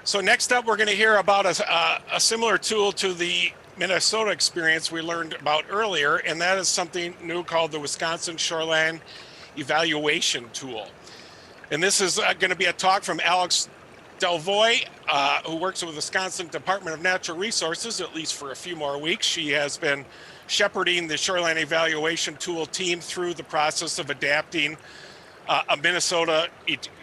So next up, we're going to hear about a similar tool to the Minnesota experience we learned about earlier, and that is something new called the Wisconsin Shoreland Evaluation Tool. And this is going to be a talk from Alex Delvoye, who works with the Wisconsin Department of Natural Resources, at least for a few more weeks. She has been shepherding the Shoreline Evaluation Tool team through the process of adapting a Minnesota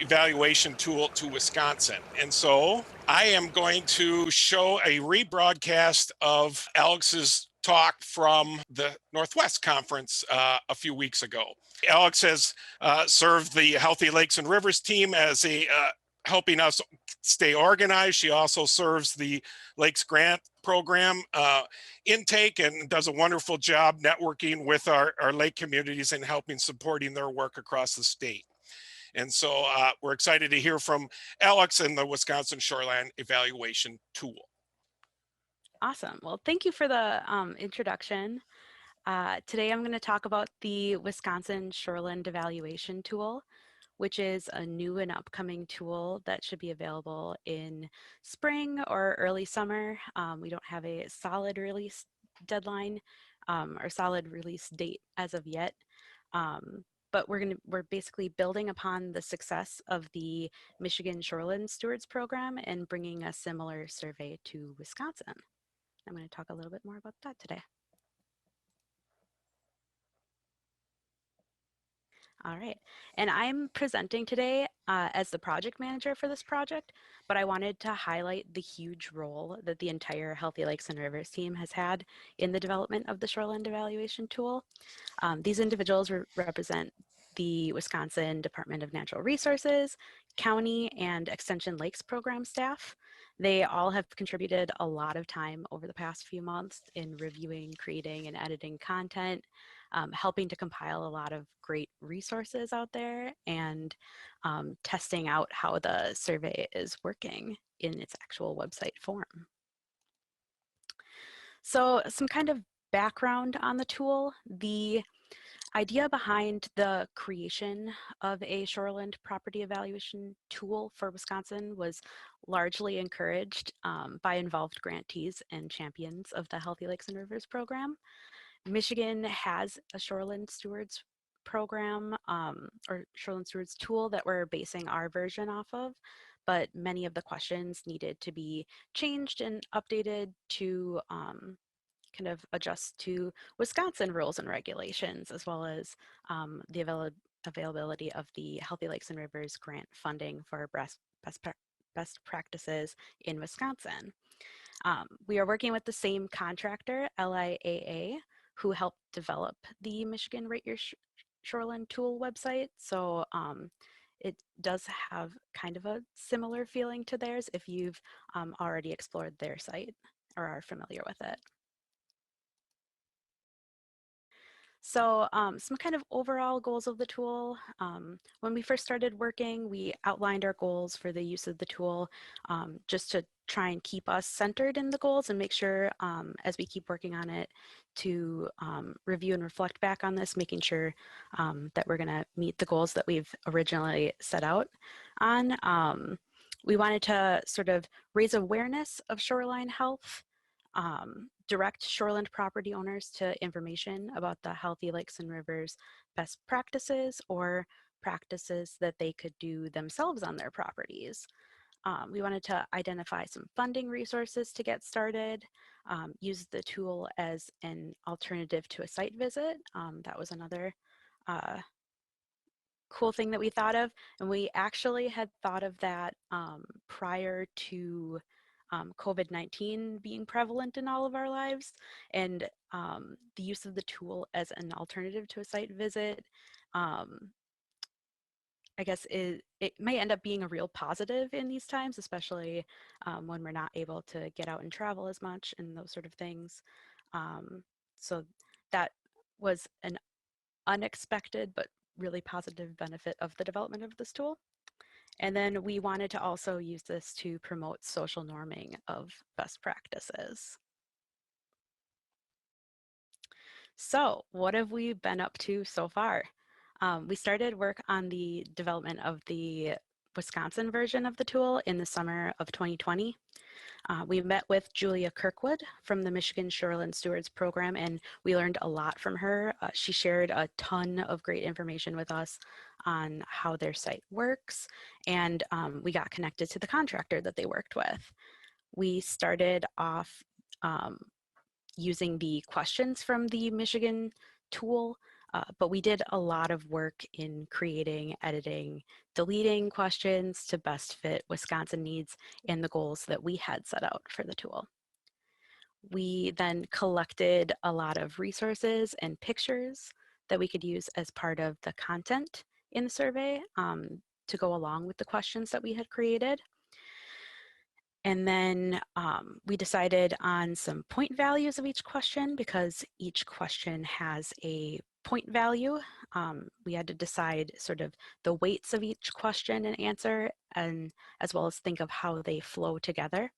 evaluation tool to Wisconsin. And so I am going to show a rebroadcast of Alex's talk from the Northwest Conference a few weeks ago. Alex has served the Healthy Lakes and Rivers team as a helping us stay organized. She also serves the Lakes Grant program intake and does a wonderful job networking with our lake communities and helping supporting their work across the state. And so we're excited to hear from Alex and the Wisconsin Shoreline Evaluation Tool. Awesome. Well, thank you for the introduction. Today I'm going to talk about the Wisconsin Shoreland Evaluation Tool, which is a new and upcoming tool that should be available in spring or early summer. We don't have a solid release deadline or solid release date as of yet. But we're basically building upon the success of the Michigan Shoreland Stewards Program and bringing a similar survey to Wisconsin. I'm going to talk a little bit more about that today. All right, and I'm presenting today as the project manager for this project, but I wanted to highlight the huge role that the entire Healthy Lakes and Rivers team has had in the development of the Shoreland Evaluation Tool. These individuals represent the Wisconsin Department of Natural Resources, County, and Extension Lakes program staff. They all have contributed a lot of time over the past few months in reviewing, creating, and editing content, helping to compile a lot of great resources out there, and testing out how the survey is working in its actual website form. So some kind of background on the tool. The idea behind the creation of a shoreland property evaluation tool for Wisconsin was largely encouraged by involved grantees and champions of the Healthy Lakes and Rivers program. Michigan has a shoreland stewards program or shoreland stewards tool that we're basing our version off of, but many of the questions needed to be changed and updated to kind of adjust to Wisconsin rules and regulations, as well as the availability of the Healthy Lakes and Rivers grant funding for best practices in Wisconsin. We are working with the same contractor, LIAA, who helped develop the Michigan Rate Your Shoreland Tool website. So it does have kind of a similar feeling to theirs if you've already explored their site or are familiar with it. So some kind of overall goals of the tool. When we first started working, we outlined our goals for the use of the tool just to try and keep us centered in the goals and make sure as we keep working on it to review and reflect back on this, making sure that we're gonna meet the goals that we've originally set out on. We wanted to sort of raise awareness of shoreline health, direct shoreland property owners to information about the Healthy Lakes and Rivers best practices or practices that they could do themselves on their properties. We wanted to identify some funding resources to get started, use the tool as an alternative to a site visit. That was another cool thing that we thought of, and we actually had thought of that prior to COVID-19 being prevalent in all of our lives, and the use of the tool as an alternative to a site visit, I guess it may end up being a real positive in these times, especially when we're not able to get out and travel as much and those sort of things. So that was an unexpected but really positive benefit of the development of this tool. And then we wanted to also use this to promote social norming of best practices. So what have we been up to so far? We started work on the development of the Wisconsin version of the tool in the summer of 2020. We met with Julia Kirkwood from the Michigan Shoreland Stewards Program, and we learned a lot from her. She shared a ton of great information with us on how their site works, and we got connected to the contractor that they worked with. We started off using the questions from the Michigan tool, but we did a lot of work in creating, editing, deleting questions to best fit Wisconsin needs and the goals that we had set out for the tool. We then collected a lot of resources and pictures that we could use as part of the content in the survey to go along with the questions that we had created. And then we decided on some point values of each question because each question has a point value. We had to decide sort of the weights of each question and answer, and as well as think of how they flow together.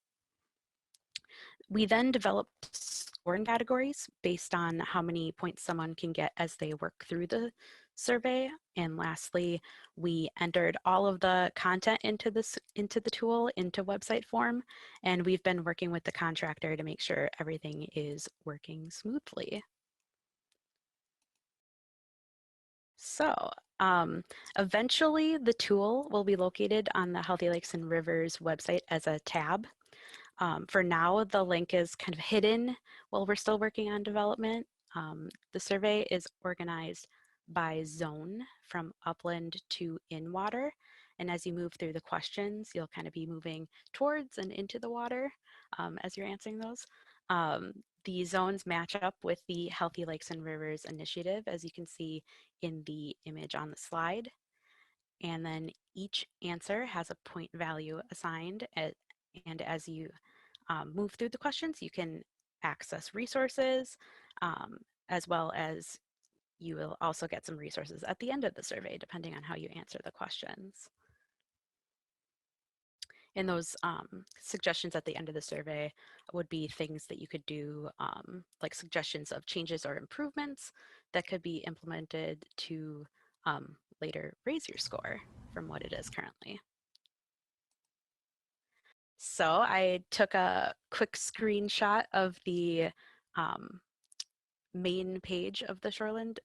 We then developed scoring categories based on how many points someone can get as they work through the survey. And lastly, we entered all of the content into the tool into website form, and we've been working with the contractor to make sure everything is working smoothly. So eventually the tool will be located on the Healthy Lakes and Rivers website as a tab. For now, the link is kind of hidden while we're still working on development. The survey is organized by zone from upland to in-water. And as you move through the questions, you'll kind of be moving towards and into the water as you're answering those. The zones match up with the Healthy Lakes and Rivers initiative, as you can see in the image on the slide. And then each answer has a point value assigned, and as you move through the questions, you can access resources, as well as you will also get some resources at the end of the survey, depending on how you answer the questions. And those suggestions at the end of the survey would be things that you could do, like suggestions of changes or improvements that could be implemented to later raise your score from what it is currently. So I took a quick screenshot of the main page of the Shoreland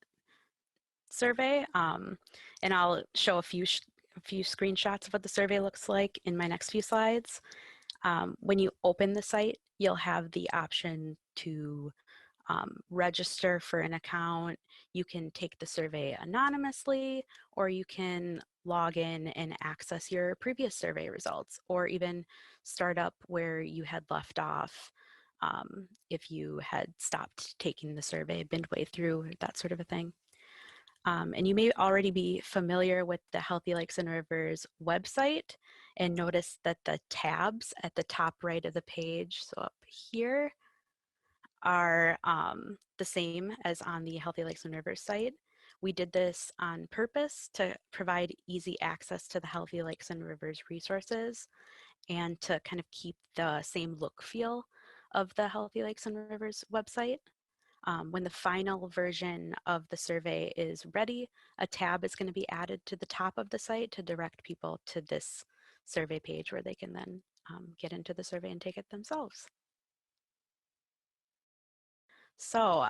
survey, and I'll show a few screenshots of what the survey looks like in my next few slides. When you open the site, you'll have the option to register for an account. You can take the survey anonymously, or you can log in and access your previous survey results, or even start up where you had left off if you had stopped taking the survey midway through, that sort of a thing. And you may already be familiar with the Healthy Lakes and Rivers website and notice that the tabs at the top right of the page, so up here, are the same as on the Healthy Lakes and Rivers site. We did this on purpose to provide easy access to the Healthy Lakes and Rivers resources and to kind of keep the same look feel of the Healthy Lakes and Rivers website. When the final version of the survey is ready, a tab is going to be added to the top of the site to direct people to this survey page where they can then get into the survey and take it themselves. So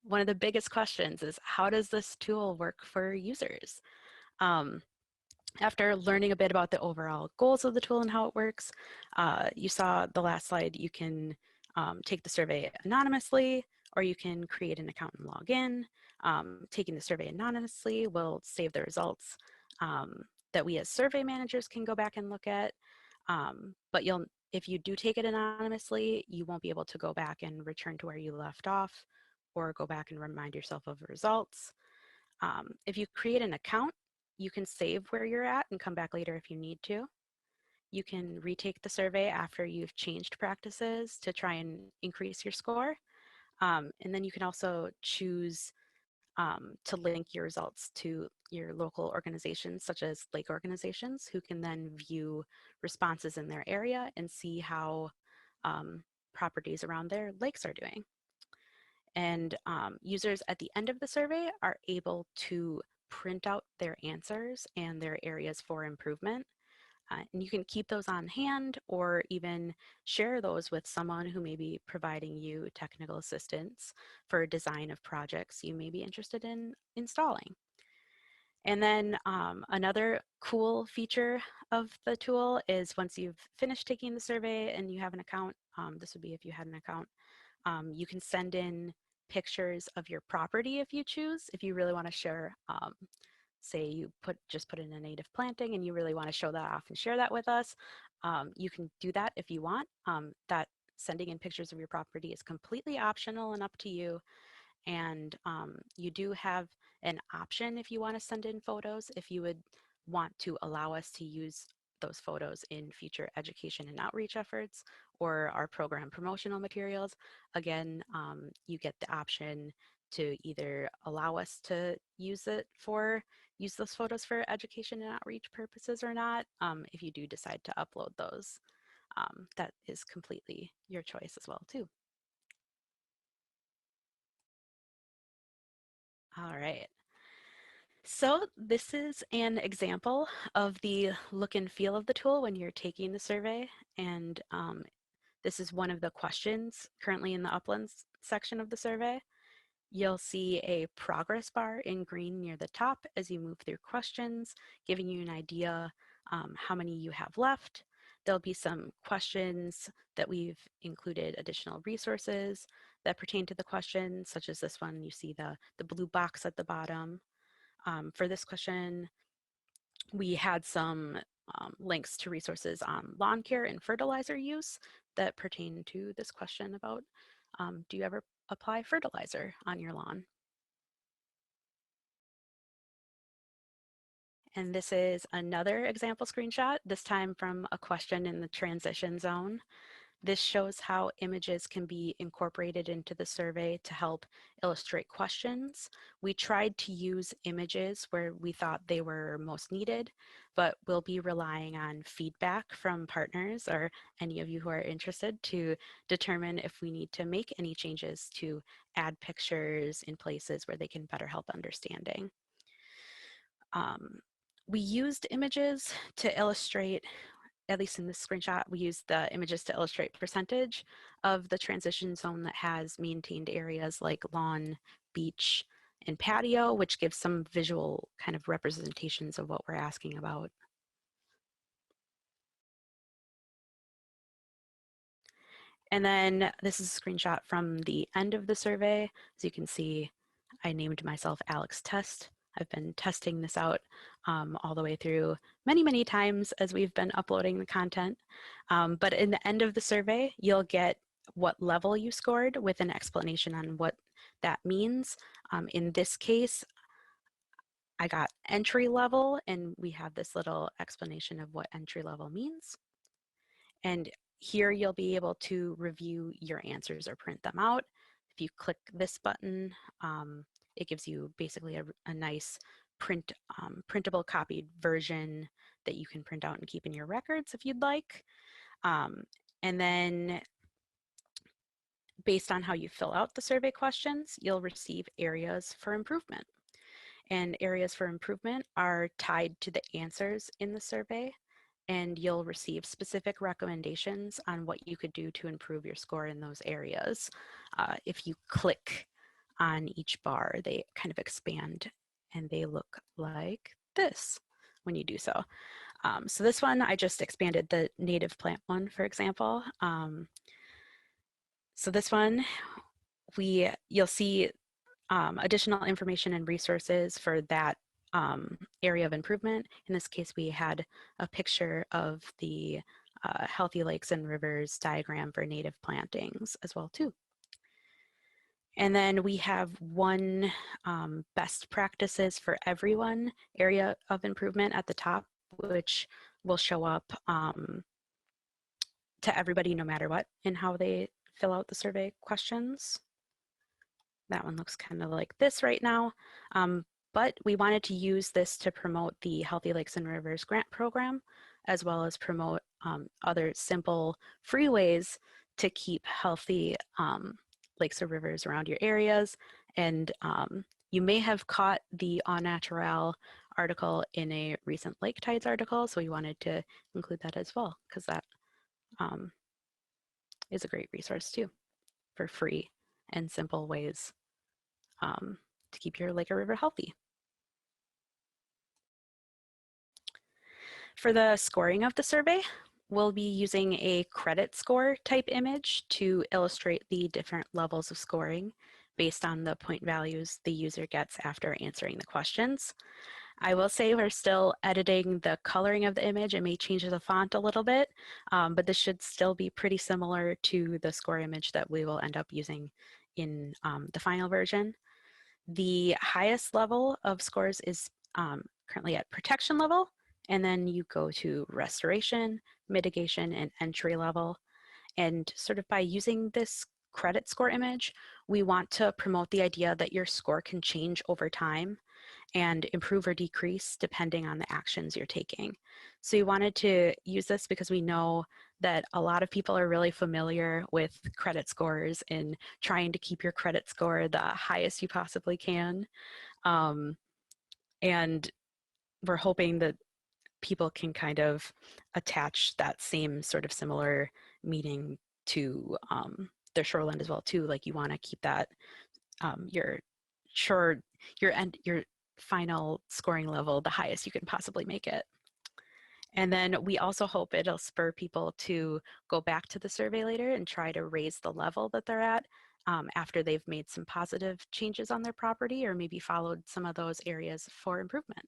one of the biggest questions is, how does this tool work for users? After learning a bit about the overall goals of the tool and how it works, you saw the last slide, you can take the survey anonymously, or you can create an account and log in. Taking the survey anonymously will save the results that we as survey managers can go back and look at. But if you do take it anonymously, you won't be able to go back and return to where you left off or go back and remind yourself of results. If you create an account, you can save where you're at and come back later if you need to. You can retake the survey after you've changed practices to try and increase your score. And then you can also choose to link your results to your local organizations, such as lake organizations, who can then view responses in their area and see how properties around their lakes are doing. And users at the end of the survey are able to print out their answers and their areas for improvement. And you can keep those on hand or even share those with someone who may be providing you technical assistance for design of projects you may be interested in installing. And then another cool feature of the tool is once you've finished taking the survey and you have an account, this would be if you had an account, you can send in pictures of your property if you choose, if you really want to share. Say you just put in a native planting and you really want to show that off and share that with us, you can do that if you want. That sending in pictures of your property is completely optional and up to you. And you do have an option if you want to send in photos, if you would want to allow us to use those photos in future education and outreach efforts or our program promotional materials. Again, you get the option to either allow us to use those photos for education and outreach purposes or not. If you do decide to upload those, that is completely your choice as well too. All right. So this is an example of the look and feel of the tool when you're taking the survey. And this is one of the questions currently in the uplands section of the survey. You'll see a progress bar in green near the top as you move through questions, giving you an idea how many you have left. There'll be some questions that we've included additional resources that pertain to the question, such as this one. You see the blue box at the bottom. For this question, we had some links to resources on lawn care and fertilizer use that pertain to this question about do you ever apply fertilizer on your lawn? And this is another example screenshot, this time from a question in the transition zone. This shows how images can be incorporated into the survey to help illustrate questions. We tried to use images where we thought they were most needed, but we'll be relying on feedback from partners or any of you who are interested to determine if we need to make any changes to add pictures in places where they can better help understanding. We used images to illustrate, at least in this screenshot, we used the images to illustrate percentage of the transition zone that has maintained areas like lawn, beach, and patio, which gives some visual kind of representations of what we're asking about. And then this is a screenshot from the end of the survey. As you can see, I named myself Alex Test. I've been testing this out all the way through many times as we've been uploading the content. But in the end of the survey, you'll get what level you scored with an explanation on what that means. In this case, I got entry level, and we have this little explanation of what entry level means. And here you'll be able to review your answers or print them out. If you click this button, it gives you basically a nice printable copied version that you can print out and keep in your records if you'd like. And then based on how you fill out the survey questions, you'll receive areas for improvement. And areas for improvement are tied to the answers in the survey, and you'll receive specific recommendations on what you could do to improve your score in those areas. If you click on each bar, they kind of expand and they look like this when you do so. So this one, I just expanded the native plant one, for example. So this one, you'll see additional information and resources for that area of improvement. In this case, we had a picture of the Healthy Lakes and Rivers diagram for native plantings as well too. And then we have one best practices for everyone area of improvement at the top, which will show up to everybody no matter what in how they fill out the survey questions. That one looks kind of like this right now. But we wanted to use this to promote the Healthy Lakes and Rivers grant program, as well as promote other simple free ways to keep healthy lakes or rivers around your areas and You may have caught the Au Naturel article in a recent Lake Tides article, so we wanted to include that as well, because that is a great resource too for free and simple ways to keep your lake or river healthy. For the scoring of the survey, we'll be using a credit score type image to illustrate the different levels of scoring based on the point values the user gets after answering the questions. I will say we're still editing the coloring of the image. It may change the font a little bit, but this should still be pretty similar to the score image that we will end up using in the final version. The highest level of scores is currently at protection level, and then you go to restoration, mitigation, and entry level. And sort of by using this credit score image, we want to promote the idea that your score can change over time and improve or decrease depending on the actions you're taking. So we wanted to use this because we know that a lot of people are really familiar with credit scores and trying to keep your credit score the highest you possibly can. And we're hoping that people can kind of attach that same sort of similar meaning to their shoreland as well too. Like you want to keep that your final scoring level the highest you can possibly make it. And then we also hope it'll spur people to go back to the survey later and try to raise the level that they're at after they've made some positive changes on their property or maybe followed some of those areas for improvement.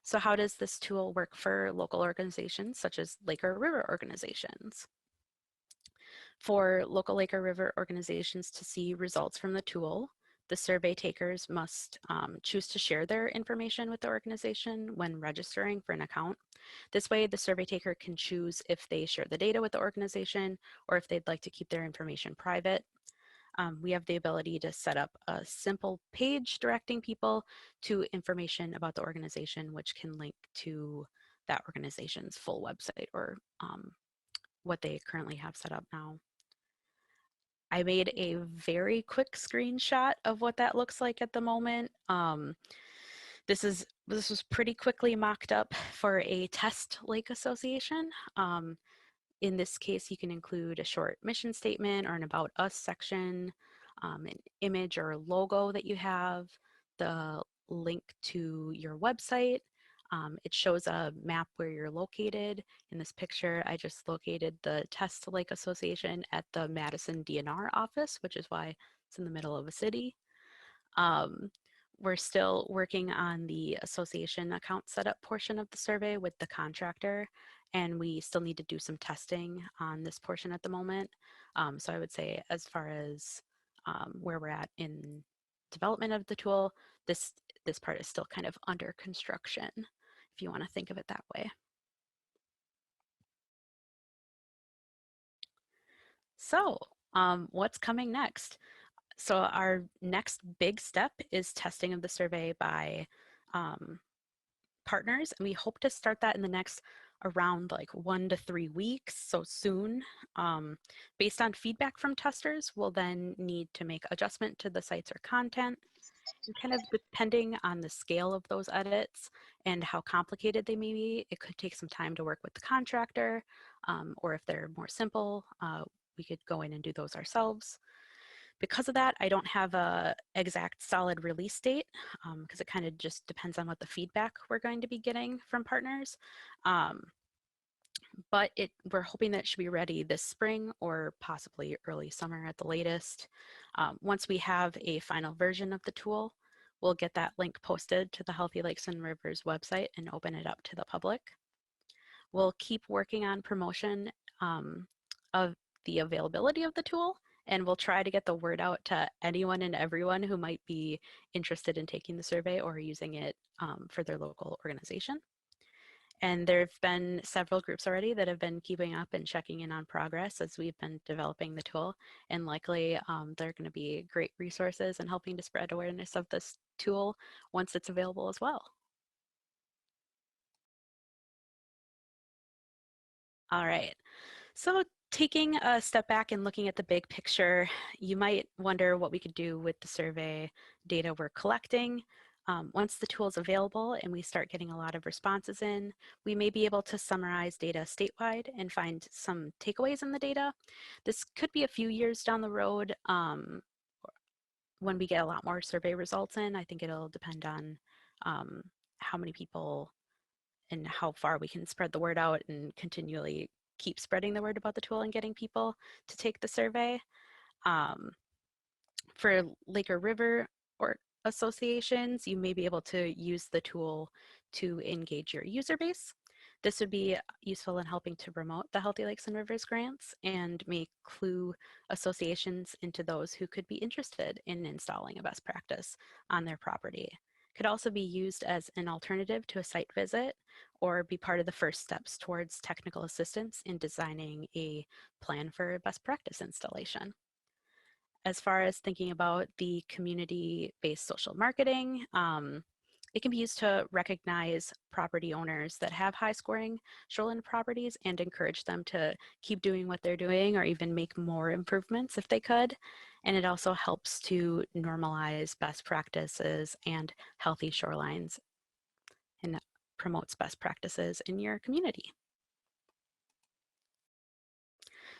So how does this tool work for local organizations such as lake or river organizations? For local lake or river organizations to see results from the tool, the survey takers must choose to share their information with the organization when registering for an account. This way, the survey taker can choose if they share the data with the organization or if they'd like to keep their information private. We have the ability to set up a simple page directing people to information about the organization, which can link to that organization's full website or what they currently have set up now. I made a very quick screenshot of what that looks like at the moment. This was pretty quickly mocked up for a test lake association. In this case, you can include a short mission statement or an About Us section, an image or logo that you have, the link to your website. It shows a map where you're located. In this picture, I just located the Test Lake Association at the Madison DNR office, which is why it's in the middle of a city. We're still working on the association account setup portion of the survey with the contractor, and we still need to do some testing on this portion at the moment. So I would say as far as where we're at in development of the tool, this part is still kind of under construction, if you want to think of it that way. So what's coming next? So our next big step is testing of the survey by partners, and we hope to start that in the next around like 1 to 3 weeks, so soon. Based on feedback from testers, we'll then need to make adjustment to the sites or content. And kind of depending on the scale of those edits and how complicated they may be, it could take some time to work with the contractor, or if they're more simple, we could go in and do those ourselves. Because of that, I don't have a exact solid release date because it kind of just depends on what the feedback we're going to be getting from partners. But we're hoping that it should be ready this spring or possibly early summer at the latest. Once we have a final version of the tool, we'll get that link posted to the Healthy Lakes and Rivers website and open it up to the public. We'll keep working on promotion of the availability of the tool, and we'll try to get the word out to anyone and everyone who might be interested in taking the survey or using it for their local organization. And there have been several groups already that have been keeping up and checking in on progress as we've been developing the tool. And likely they're going to be great resources in helping to spread awareness of this tool once it's available as well. All right, so taking a step back and looking at the big picture, you might wonder what we could do with the survey data we're collecting. Once the tool is available and we start getting a lot of responses in, we may be able to summarize data statewide and find some takeaways in the data. This could be a few years down the road when we get a lot more survey results in. I think it'll depend on how many people and how far we can spread the word out and continually keep spreading the word about the tool and getting people to take the survey. For lake or river or associations, you may be able to use the tool to engage your user base. This would be useful in helping to promote the Healthy Lakes and Rivers grants and may clue associations into those who could be interested in installing a best practice on their property. Could also be used as an alternative to a site visit or be part of the first steps towards technical assistance in designing a plan for best practice installation. As far as thinking about the community-based social marketing, it can be used to recognize property owners that have high scoring shoreline properties and encourage them to keep doing what they're doing or even make more improvements if they could. And it also helps to normalize best practices and healthy shorelines and promotes best practices in your community.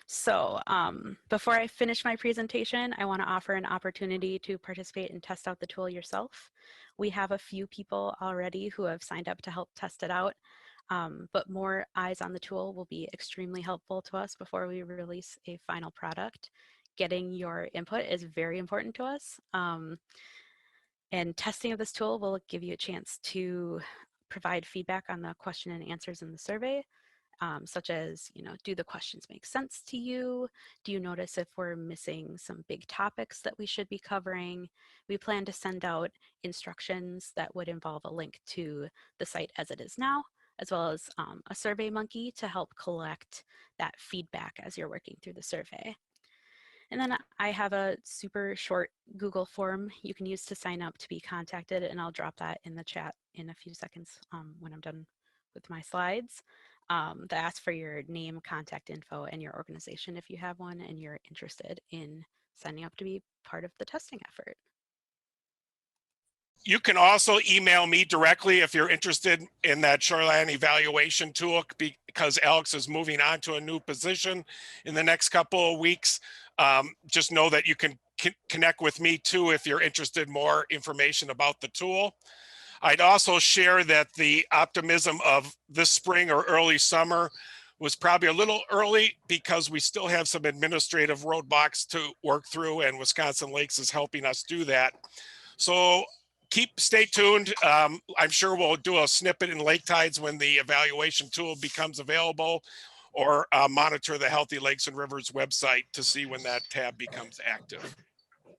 So before I finish my presentation, I want to offer an opportunity to participate and test out the tool yourself. We have a few people already who have signed up to help test it out, but more eyes on the tool will be extremely helpful to us before we release a final product. Getting your input is very important to us. And testing of this tool will give you a chance to provide feedback on the question and answers in the survey. Such as, do the questions make sense to you? Do you notice if we're missing some big topics that we should be covering? We plan to send out instructions that would involve a link to the site as it is now, as well as a survey monkey to help collect that feedback as you're working through the survey. And then I have a super short Google form you can use to sign up to be contacted, and I'll drop that in the chat in a few seconds when I'm done with my slides. That asks for your name, contact info, and your organization if you have one and you're interested in signing up to be part of the testing effort. You can also email me directly if you're interested in that shoreline evaluation tool, because Alex is moving on to a new position in the next couple of weeks. Just know that you can connect with me too if you're interested in more information about the tool. I'd also share that the optimism of this spring or early summer was probably a little early because we still have some administrative roadblocks to work through, and Wisconsin Lakes is helping us do that. So stay tuned. I'm sure we'll do a snippet in lake tides when the evaluation tool becomes available, or monitor the Healthy Lakes and Rivers website to see when that tab becomes active.